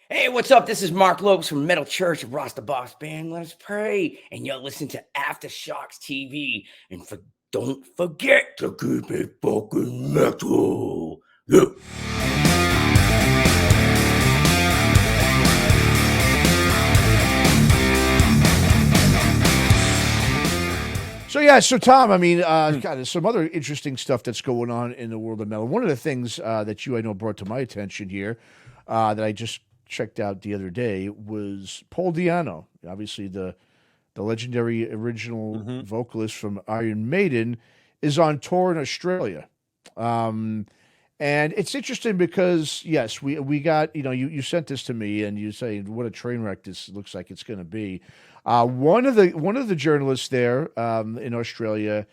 Hey, what's up? This is Mark Lopes from Metal Church of Ross the Boss Band. Let us pray. And you're listening to Aftershocks TV. And don't forget to keep it fucking metal. Yeah. So Tom, I mean, God, there's some other interesting stuff that's going on in the world of metal. One of the things that I know brought to my attention here that I just checked out the other day was Paul DiAnno, obviously the legendary original vocalist from Iron Maiden, is on tour in Australia. And it's interesting because yes, we got, you sent this to me and you say what a train wreck this looks like it's going to be. One of the journalists there in Australia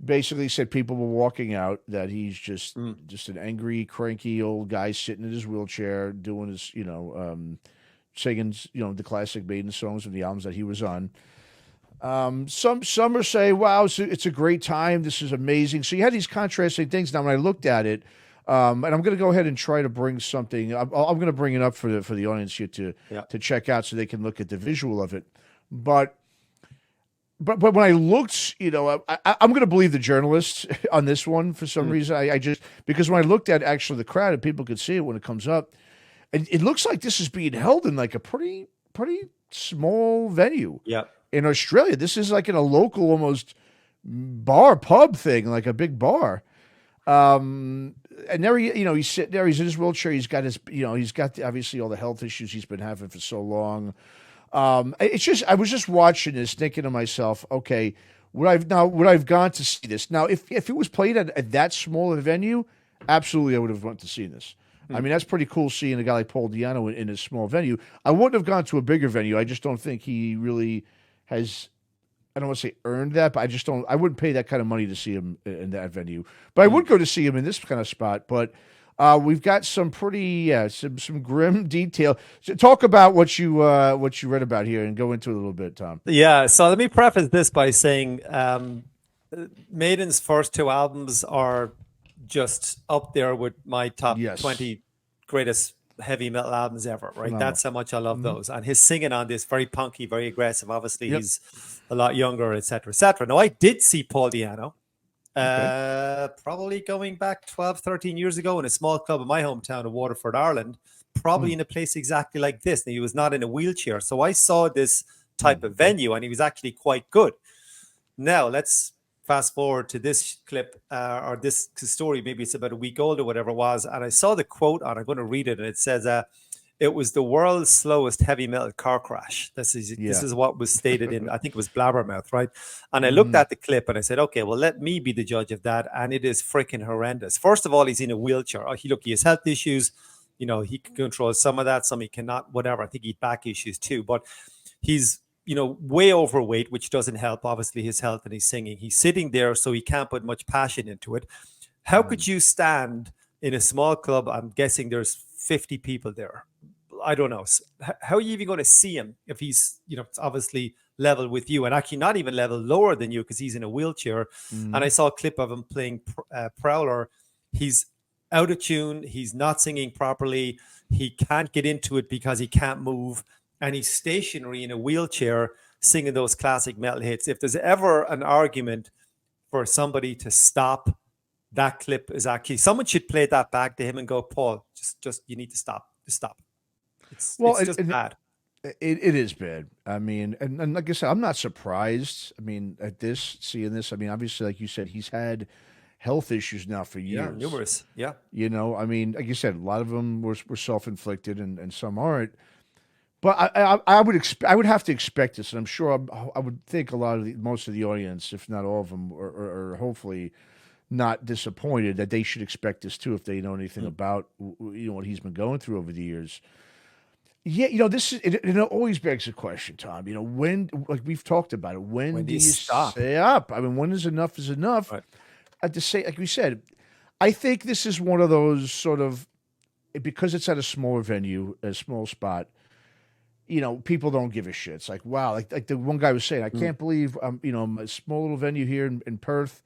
basically said people were walking out that he's just an angry, cranky old guy sitting in his wheelchair doing his singing the classic Maiden songs from the albums that he was on. Some are saying, wow, it's a great time, this is amazing. So you had these contrasting things. Now when I looked at it, and I'm going to go ahead and try to bring something. I'm going to bring it up for the audience here to check out so they can look at the visual of it. But when I looked, I'm going to believe the journalists on this one for some reason. I just because when I looked at actually the crowd and people could see it when it comes up, it looks like this is being held in like a pretty small venue. Yeah. In Australia, this is like in a local almost bar pub thing, like a big bar. And there he's sitting there, he's in his wheelchair, he's got obviously all the health issues he's been having for so long. It's just, I was just watching this thinking to myself, okay, would I've gone to see this? Now, if it was played at that small a venue, absolutely I would have went to see this. I mean, that's pretty cool seeing a guy like Paul DiAnno in a small venue. I wouldn't have gone to a bigger venue. I just don't think he really has, I don't want to say earned that, but I wouldn't pay that kind of money to see him in that venue. But I would go to see him in this kind of spot. But we've got some pretty, some grim detail. So talk about what you read about here and go into it a little bit, Tom. Yeah. So let me preface this by saying Maiden's first two albums are just up there with my top 20 greatest heavy metal albums ever, right? That's how much I love those. And his singing on this, very punky, very aggressive. Obviously, he's a lot younger, etc., etc. Now, I did see Paul DiAnno probably going back 12, 13 years ago in a small club in my hometown of Waterford, Ireland, probably in a place exactly like this. And he was not in a wheelchair. So I saw this type of venue and he was actually quite good. Now, let's fast forward to this clip or this story. Maybe it's about a week old or whatever it was. And I saw the quote on, I'm going to read it. And it says, it was the world's slowest heavy metal car crash. This is what was stated in, I think it was Blabbermouth, right? And I looked at the clip and I said, okay, well, let me be the judge of that. And it is freaking horrendous. First of all, he's in a wheelchair. He has health issues. He can control some of that, some he cannot, whatever. I think he had back issues too. But he's, way overweight, which doesn't help, obviously, his health and his singing. He's sitting there, so he can't put much passion into it. How could you stand in a small club? I'm guessing there's 50 people there. I don't know. How are you even going to see him if he's, obviously level with you and actually not even level lower than you because he's in a wheelchair. And I saw a clip of him playing Prowler. He's out of tune. He's not singing properly. He can't get into it because he can't move. And he's stationary in a wheelchair singing those classic metal hits. If there's ever an argument for somebody to stop, that clip is actually, someone should play that back to him and go, Paul, just you need to stop. Just stop. It's just bad. It is bad. I mean, and like I said, I'm not surprised. I mean, seeing this, I mean, obviously, like you said, he's had health issues now for years. Yeah, numerous. Yeah. I mean, like you said, a lot of them were self-inflicted and some aren't. But I would have to expect this, and I'm sure I would think most of the audience, if not all of them, are hopefully not disappointed that they should expect this too if they know anything about what he's been going through over the years. Yeah, this is it always begs the question, Tom. When, like we've talked about it, when do you stop? Say up? I mean, when is enough enough? Right. To say, like we said, I think this is one of those sort of, because it's at a smaller venue, a small spot. People don't give a shit. It's like, wow, like the one guy was saying, I can't believe, a small little venue here in Perth,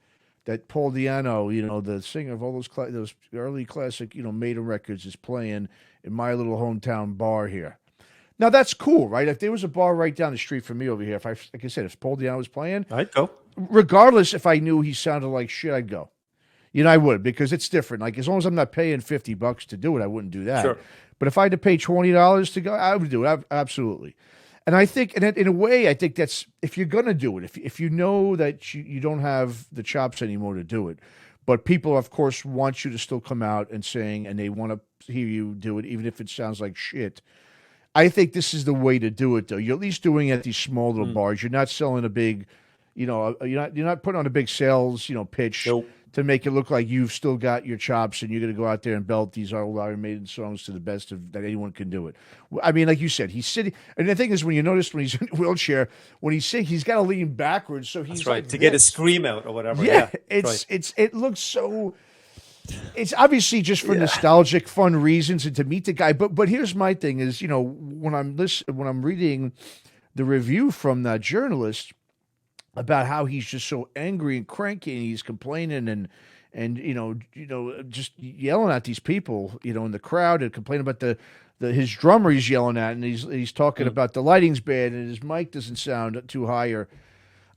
that Paul DiAnno, the singer of all those early classic, Maiden records, is playing in my little hometown bar here. Now that's cool, right? If there was a bar right down the street from me over here, like I said, if Paul DiAnno was playing, I'd go. Regardless, if I knew he sounded like shit, I'd go. I would, because it's different. Like, as long as I'm not paying $50 to do it, I wouldn't do that. Sure. But if I had to pay $20 to go, I would do it. Absolutely. And I think, and in a way, I think that's, if you're going to do it, if you know that you don't have the chops anymore to do it, but people, of course, want you to still come out and sing, and they want to hear you do it, even if it sounds like shit. I think this is the way to do it, though. You're at least doing it at these small little bars. You're not selling a big, you're not putting on a big sales, pitch. Nope. To make it look like you've still got your chops and you're going to go out there and belt these old Iron Maiden songs to the best that anyone can do it. I mean, like you said, he's sitting, and the thing is, when you notice when he's in a wheelchair, when he's singing, he's got to lean backwards, so he's That's right, like to get his scream out or whatever. Yeah, right. it looks so. It's obviously just for nostalgic, fun reasons and to meet the guy. But here's my thing: is when I'm reading the review from that journalist about how he's just so angry and cranky and he's complaining and just yelling at these people, in the crowd, and complaining about his drummer he's yelling at, and he's talking about the lighting's bad and his mic doesn't sound too high. Or,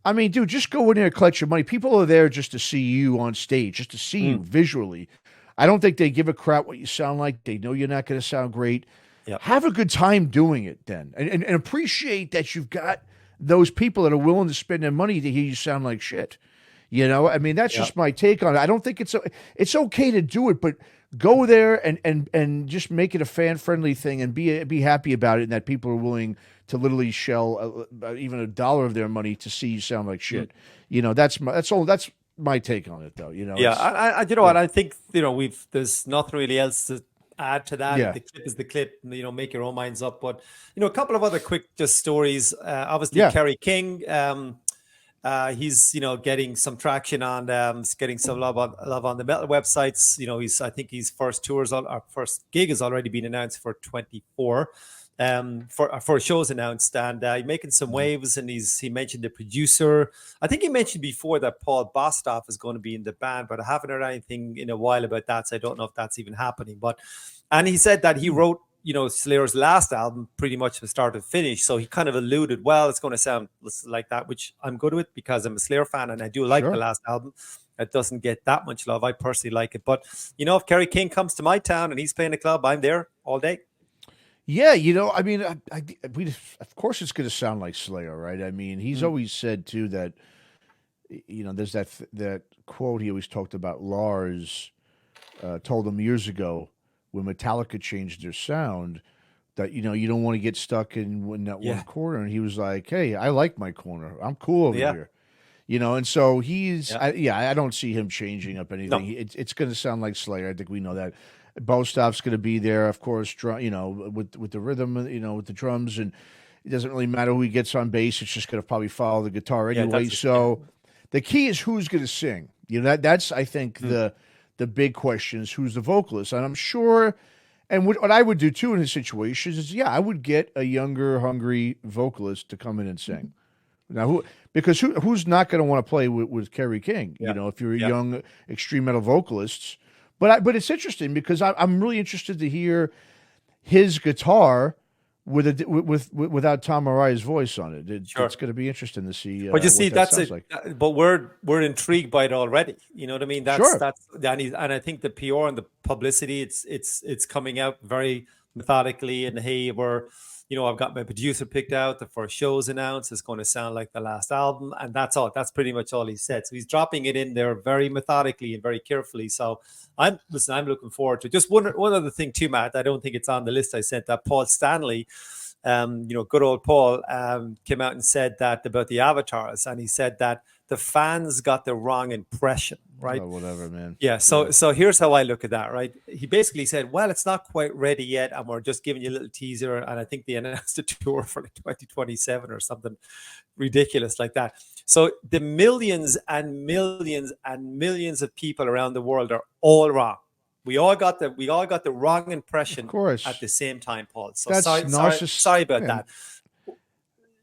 I mean, dude, just go in there and collect your money. People are there just to see you on stage, just to see you visually. I don't think they give a crap what you sound like. They know you're not going to sound great. Yep. Have a good time doing it then, and appreciate that you've got those people that are willing to spend their money to hear you sound like shit. I mean, that's just my take on it. I don't think it's okay to do it, but go there and just make it a fan-friendly thing and be happy about it, and that people are willing to literally shell even $1 of their money to see you sound like shit. That's my take on it, though. Yeah, I think there's nothing really else to add to that. Yeah. The clip is the clip. Make your own minds up. But a couple of other quick just stories. Obviously, Kerry King. He's getting some traction on getting some love on the metal websites. I think his first gig has already been announced for 24. For shows announced, and he's making some waves. And he mentioned the producer. I think he mentioned before that Paul Bostoff is going to be in the band, but I haven't heard anything in a while about that, so I don't know if that's even happening. And he said that he wrote Slayer's last album pretty much from start to finish, so he kind of alluded, well, it's going to sound like that, which I'm good with because I'm a Slayer fan and I do like the last album. It doesn't get that much love. I personally like it, but if Kerry King comes to my town and he's playing a club, I'm there all day. Yeah, I mean, of course it's going to sound like Slayer, right? I mean, he's always said too that, there's that quote he always talked about. Lars told him years ago when Metallica changed their sound that you don't want to get stuck in that one corner, and he was like, "Hey, I like my corner. I'm cool over here." And so he's, I don't see him changing up anything. No. It's going to sound like Slayer. I think we know that. Bostoff's going to be there, of course, with the rhythm, with the drums, and it doesn't really matter who he gets on bass. It's just going to probably follow the guitar anyway. So the key is who's going to sing. That's I think the big question is who's the vocalist, and I'm sure. And what I would do too in his situations is, I would get a younger, hungry vocalist to come in and sing. Now, who's not going to want to play with Kerry King? If you're a young extreme metal vocalist. But it's interesting because I'm really interested to hear his guitar without Tom Araya's voice on it. It's going to be interesting to see. But you see, that's it. Like. But we're intrigued by it already. You know what I mean? That's and I think the PR and the publicity, it's coming out very methodically. And hey, I've got my producer picked out. The first show's announced. It's going to sound like the last album, and that's all. That's pretty much all he said. So he's dropping it in there very methodically and very carefully. So I'm looking forward to it. Just one other thing too, Matt. I don't think it's on the list I sent. That Paul Stanley, good old Paul, came out and said that about the avatars, and he said that the fans got the wrong impression, right? Oh, whatever, man. Yeah. So here's how I look at that, right? He basically said, well, it's not quite ready yet, and we're just giving you a little teaser. And I think they announced a tour for like 2027 or something ridiculous like that. So the millions and millions and millions of people around the world are all wrong. We all got the wrong impression at the same time, Paul. So sorry about that.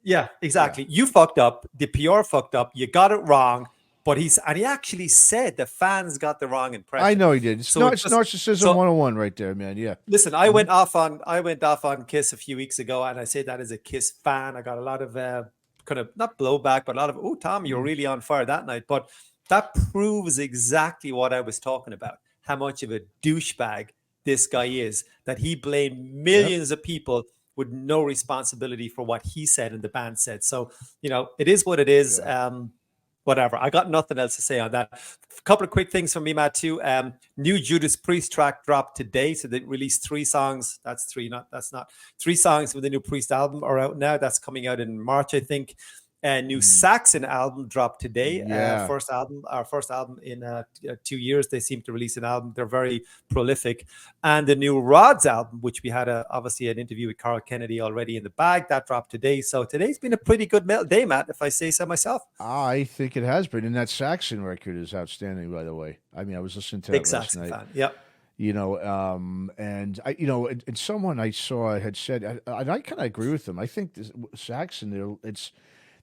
Yeah, exactly. Yeah. You fucked up. The PR fucked up. You got it wrong. But he actually said the fans got the wrong impression. I know he did. It's narcissism 101 right there, man. Yeah. Listen, I went off on Kiss a few weeks ago, and I say that as a Kiss fan. I got a lot of kind of not blowback, but a lot of, oh, Tom, you're really on fire that night. But that proves exactly what I was talking about. How much of a douchebag this guy is, that he blamed millions of people with no responsibility for what he said and the band said. So, it is what it is. Whatever. I got nothing else to say on that. A couple of quick things from me, Matt, too. New Judas Priest track dropped today. So they released 3 songs. That's 3 songs with the new Priest album are out now. That's coming out in March, I think. New Saxon album dropped today. Our first album in 2 years. They seem to release an album. They're very prolific. And the new Rods album, which we had obviously an interview with Carl Kennedy already in the bag, that dropped today. So today's been a pretty good day, Matt, if I say so myself. I think it has been. And that Saxon record is outstanding, by the way. I mean, I was listening to Big it last Saxon night. fan. Yep. And I, and someone I saw had said, and I kind of agree with them. I think this Saxon,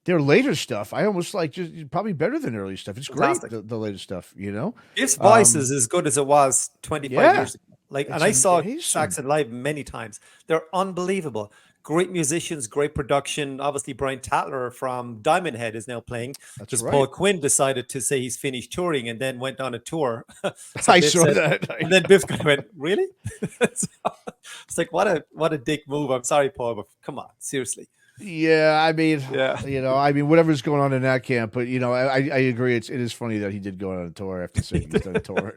their later stuff, I almost like just probably better than early stuff. It's fantastic. Great, the later stuff, His voice is as good as it was 25 years ago. And I saw Saxon live many times. They're unbelievable. Great musicians, great production. Obviously, Brian Tatler from Diamond Head is now playing. That's right. Paul Quinn decided to say he's finished touring and then went on a tour. I saw that. And then Biff kind of went, really? It's like, what a dick move. I'm sorry, Paul, but come on, seriously. Yeah, I mean, whatever's going on in that camp, but I agree. It is funny that he did go on a tour after saying he's done a tour.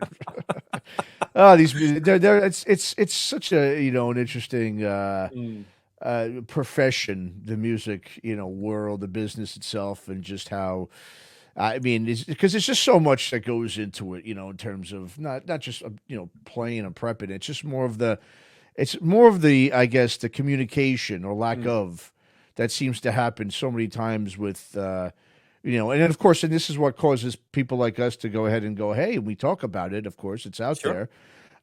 It's such a an interesting profession, the music world, the business itself, and just how. I mean, because there's just so much that goes into it, in terms of not just playing and prepping. It's just more of the I guess the communication or lack of. That seems to happen so many times with, and then of course, and this is what causes people like us to go ahead and go, hey, we talk about it. Of course, it's out there,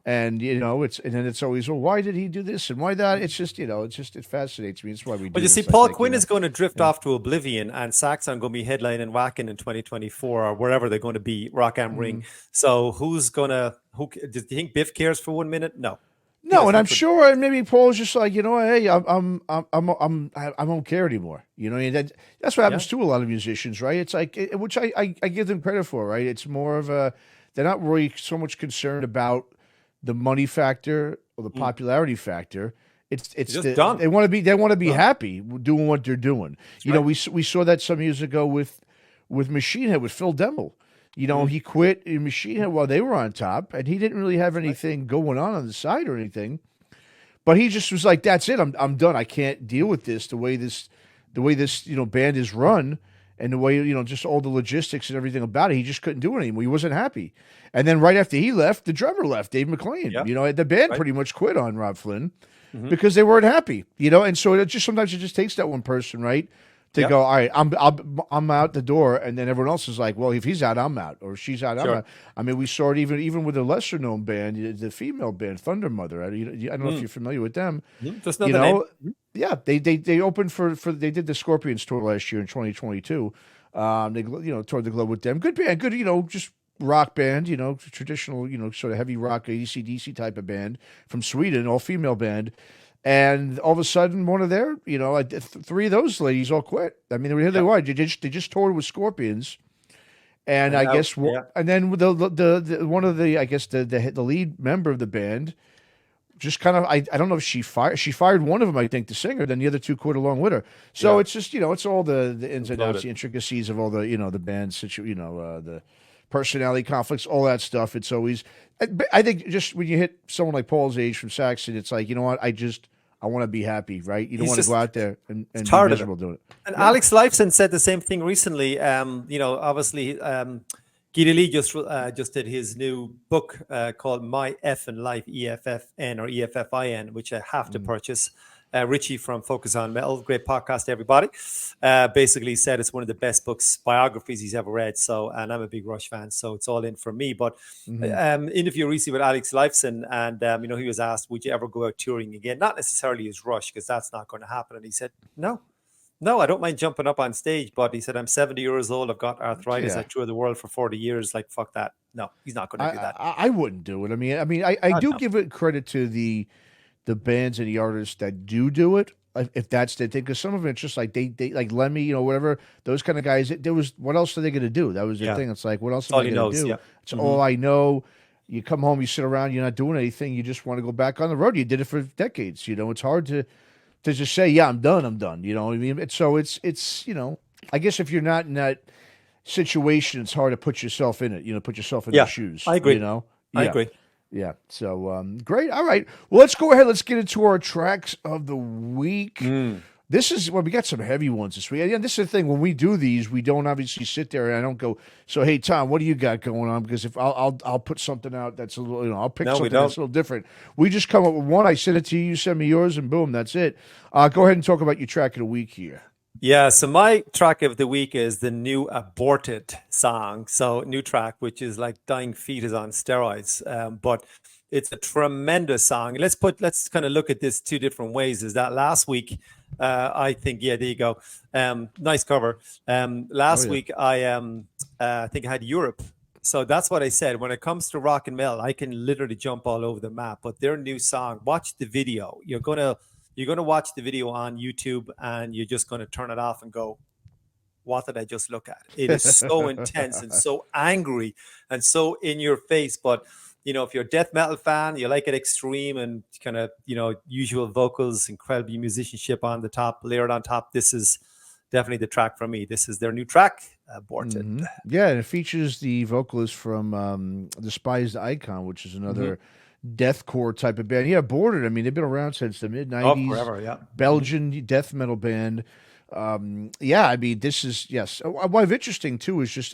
and and then it's always, well, why did he do this and why that? It's just, it fascinates me. It's why we do. But you see, Paul Quinn is going to drift off to oblivion, and Saxon going to be headlining and whacking in 2024 or wherever they're going to be, Rock am Ring. So who do you think Biff cares for 1 minute? No. No, and I'm sure, and maybe Paul's just like, hey, I don't care anymore. That's what happens to a lot of musicians, right? It's like, which I give them credit for, right? It's more of they're not really so much concerned about the money factor or the popularity factor. It's just done. They want to be happy doing what they're doing. That's we saw that some years ago with Machine Head with Phil Demmel. He quit in Machine Head while they were on top, and he didn't really have anything going on the side or anything. But he just was like, "That's it. I'm done. I can't deal with this. The way this band is run, and the way just all the logistics and everything about it. He just couldn't do it anymore. He wasn't happy. And then right after he left, the drummer left, Dave McLean. The band pretty much quit on Rob Flynn because they weren't happy. And so sometimes it just takes that one person, right? To go, all right, I'm out the door, and then everyone else is like, well, if he's out, I'm out, or she's out, I'm out. I mean, we saw it even with a lesser known band, the female band Thunder Mother. I don't know if you're familiar with them. Just know the name. Yeah, they opened for they did the Scorpions tour last year in 2022. They toured the globe with them. Good band, good just rock band, traditional sort of heavy rock AC/DC type of band from Sweden, all female band. And all of a sudden, one of their, 3 of those ladies all quit. I mean, here they were. They just toured with Scorpions, and I guess, and then the one of the, I guess the lead member of the band, just kind of, I don't know if she fired one of them, I think, the singer. Then the other 2 quit along with her. So it's just, it's all the ins and outs, the intricacies of all the, the band the personality conflicts, all that stuff. It's always, I think, just when you hit someone like Paul's age from Saxon, it's like, you know what, I want to be happy, right? You don't want to go out there and be miserable doing it. And Alex Lifeson said the same thing recently. Obviously, Guida Lee just did his new book called My Effin' Life, EFFN or EFFIN, which I have to purchase. Richie from Focus on Metal, great podcast, everybody. Basically said it's one of the best biographies he's ever read. So, and I'm a big Rush fan, so it's all in for me. But interview recently with Alex Lifeson, and he was asked, "Would you ever go out touring again?" Not necessarily as Rush, because that's not going to happen. And he said, "No, No, I don't mind jumping up on stage, but he said, I'm 70 years old. I've got arthritis. Yeah. I toured the world for 40 years. Like, fuck that. No, he's not going to do that. I wouldn't do it. I do give it credit to the bands and the artists that do it. If that's the thing, because some of it's just like they like Lemmy, whatever, those kind of guys. What else are they going to do? That was the thing. It's like, what else am I going to do? It's all I know. You come home, you sit around, you're not doing anything. You just want to go back on the road. You did it for decades. It's hard to just say, yeah, I'm done. You know what I mean? So it's I guess if you're not in that situation, it's hard to put yourself in it. Put yourself in their shoes. I agree. I agree. Yeah. So great. All right. Well, let's go ahead. Let's get into our tracks of the week. This is we got some heavy ones this week. And this is the thing. When we do these, we don't obviously sit there and I don't go, so hey Tom, what do you got going on? Because if I'll put something out that's a little, I'll pick something that's a little different. We just come up with one. I send it to you. You send me yours, and boom, that's it. Go ahead and talk about your track of the week here. Yeah, so my track of the week is the new Aborted song. So new track, which is like Dying Fetus on steroids, but it's a tremendous song. Let's kind of look at this two different ways. Is that last week, I think, there you go. Nice cover. Last week, I think I had Europe. So that's what I said. When it comes to rock and metal, I can literally jump all over the map. But their new song, watch the video. You're gonna watch the video on YouTube, and you're just gonna turn it off and go, what did I just look at? It is so intense and so angry and so in your face. But if you're a death metal fan, you like it extreme and kind of usual vocals, incredible musicianship on the top, layered on top. This is definitely the track for me. This is their new track, Aborted. Mm-hmm. Yeah, and it features the vocalist from Despised Icon, which is another deathcore type of band. Yeah, Aborted. I mean, they've been around since the mid-90s. Oh, forever, yeah. Belgian death metal band. Yeah, I mean, this is, yes. What's interesting, too, is just,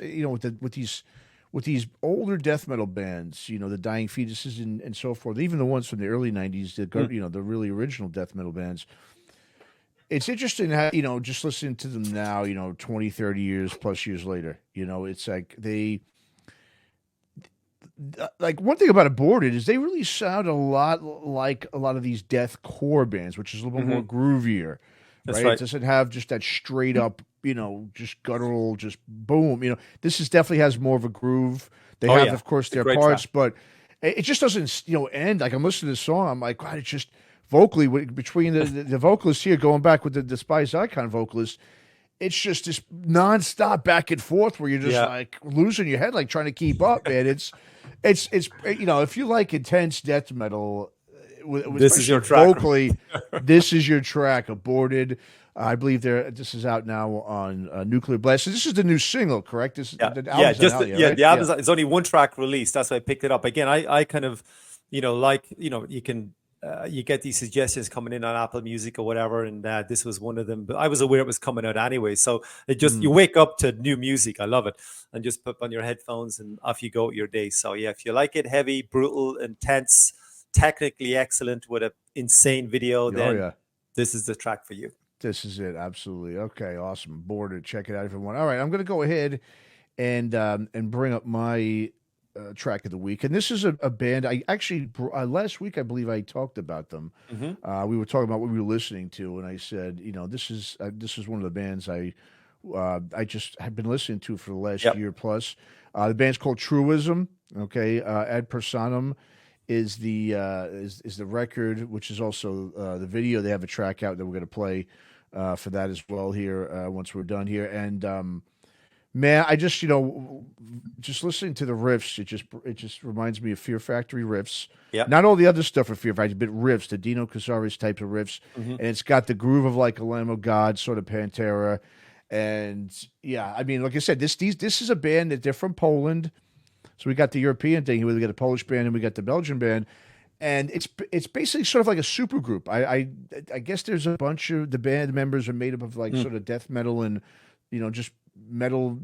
with these older death metal bands, the Dying Fetuses and so forth, even the ones from the early 90s, the really original death metal bands, it's interesting how, just listening to them now, 20, 30 years plus years later, it's like like one thing about Aborted is they really sound a lot like a lot of these deathcore bands, which is a little bit more groovier. Right? It doesn't have just that straight up, just guttural, just boom. This definitely has more of a groove. They have, of course, their parts, but it just doesn't, end. Like I'm listening to this song, I'm like, God, it's just vocally between the vocalists here, going back with the Despised Icon vocalist, it's just this nonstop back and forth where you're just like losing your head, like trying to keep up, man. It's if you like intense death metal. This is your track. Vocally, this is your track, Aborted. I believe this is out now on Nuclear Blast. So this is the new single, correct? The album. It's only one track released. That's why I picked it up. Again, I kind of, you can you get these suggestions coming in on Apple Music or whatever, and this was one of them. But I was aware it was coming out anyway, so it just you wake up to new music. I love it, and just put on your headphones and off you go with your day. So yeah, if you like it, heavy, brutal, intense, technically excellent with an insane video, then this is the track for you. This is it. Absolutely. Okay. Awesome. Aborted. Check it out, everyone. All right. I'm going to go ahead and bring up my track of the week. And this is a band I actually, last week, I believe I talked about them. We were talking about what we were listening to. And I said, this is one of the bands I just have been listening to for the last year plus. The band's called Truism. Okay. Ad Personam is the record, which is also the video. They have a track out that we're going to play for that as well here once we're done here. And man, I just just listening to the riffs, it just reminds me of Fear Factory riffs. Yeah, not all the other stuff of Fear Factory, but riffs, the Dino Casares type of riffs, and it's got the groove of like a Lamb of God, sort of Pantera, and yeah, I mean, like I said, this is a band that they're from Poland. So we got the European thing here. We got the Polish band and we got the Belgian band, and it's basically sort of like a super group. I guess there's a bunch of the band members are made up of like sort of death metal and just metal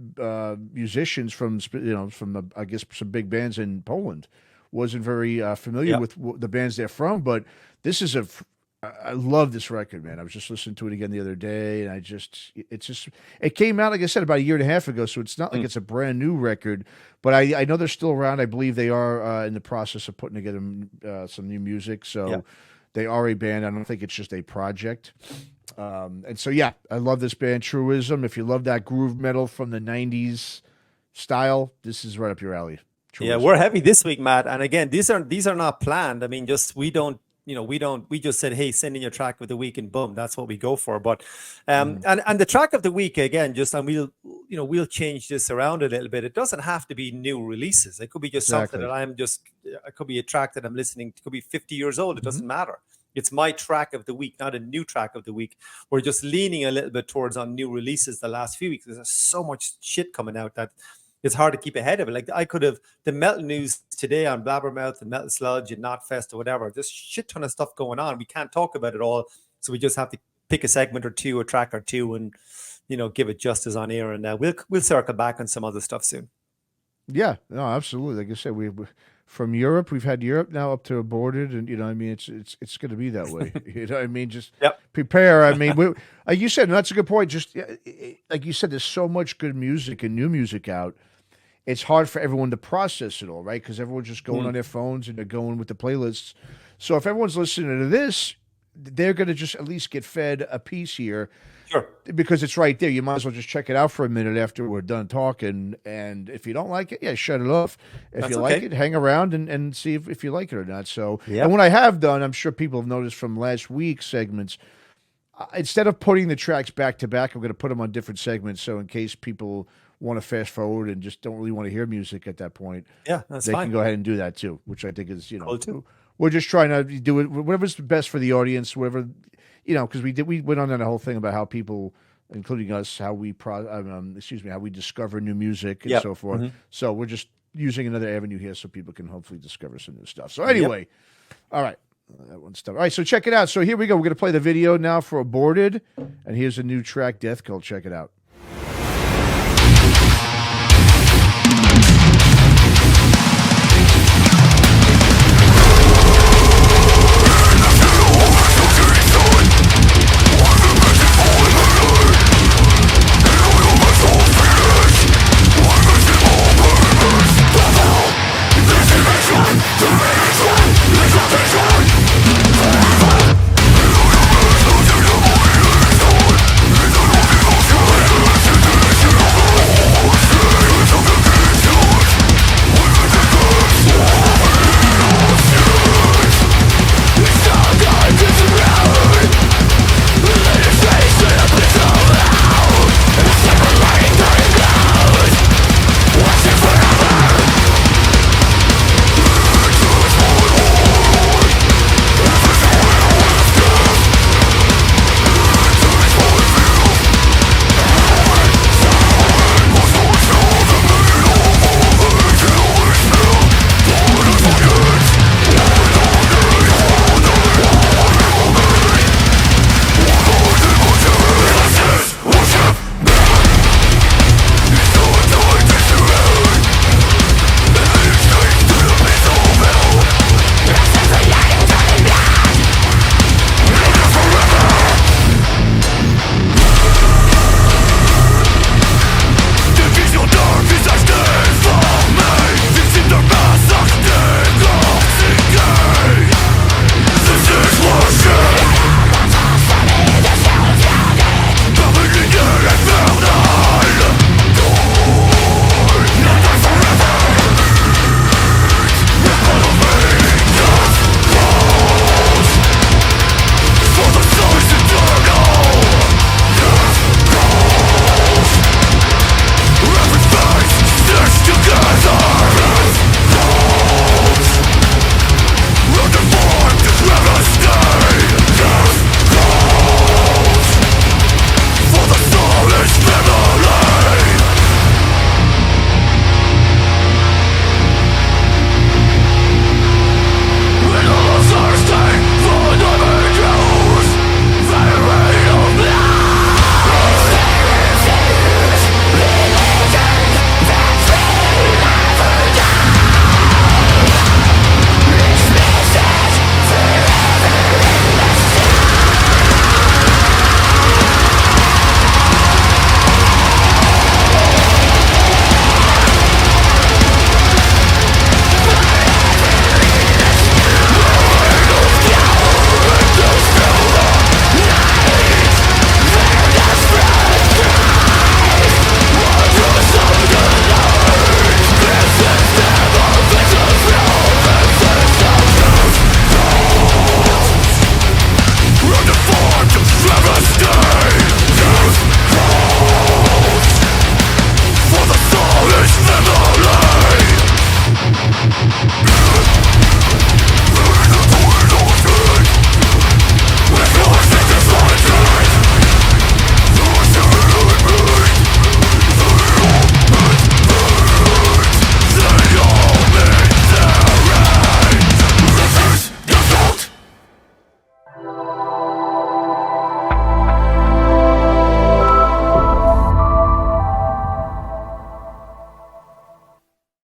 musicians from the, I guess, some big bands in Poland. Wasn't very familiar with the bands they're from, but this is I love this record, man. I was just listening to it again the other day, and it came out, like I said, about a year and a half ago, so it's not like it's a brand new record, but I know they're still around. I believe they are in the process of putting together some new music, so they are a band. I don't think it's just a project. And so, yeah, I love this band, Truism. If you love that groove metal from the 90s style, this is right up your alley. Truism. Yeah, we're heavy this week, Matt. And again, these are not planned. I mean, we just said, hey, send in your track of the week and boom, that's what we go for. But and the track of the week, again, and we'll change this around a little bit. It doesn't have to be new releases. It could be just something that it could be a track that I'm listening to, it could be 50 years old. It doesn't matter. It's my track of the week, not a new track of the week. We're just leaning a little bit towards on new releases the last few weeks. There's so much shit coming out that it's hard to keep ahead of it. Like I could have the metal news today on Blabbermouth and Metal Sludge and Knotfest or whatever. There's shit ton of stuff going on. We can't talk about it all. So we just have to pick a segment or two, a track or two, and give it justice on air. And we'll circle back on some other stuff soon. Yeah, no, absolutely. Like I said, we from Europe, we've had Europe now up to aborted, and it's going to be that way. Just prepare. Like you said, and that's a good point. Just like you said, there's so much good music and new music out. It's hard for everyone to process it all, right? Because everyone's just going on their phones and they're going with the playlists. So if everyone's listening to this, they're going to just at least get fed a piece here. Sure. Because it's right there. You might as well just check it out for a minute after we're done talking. And if you don't like it, shut it off. If you like it, hang around and see if you like it or not. So, and what I have done, I'm sure people have noticed from last week's segments, instead of putting the tracks back to back, I'm going to put them on different segments. So in case people want to fast forward and just don't really want to hear music at that point, that's they fine. Can go ahead and do that too, which I think is, cool too. We're just trying to do it, whatever's best for the audience, whatever, because we went on that whole thing about how people, including us, how we discover new music and so forth. So we're just using another avenue here so people can hopefully discover some new stuff. So anyway, all right, that one's stuff. All right, so check it out. So here we go. We're going to play the video now for Aborted, and here's a new track, Deathcult. Check it out.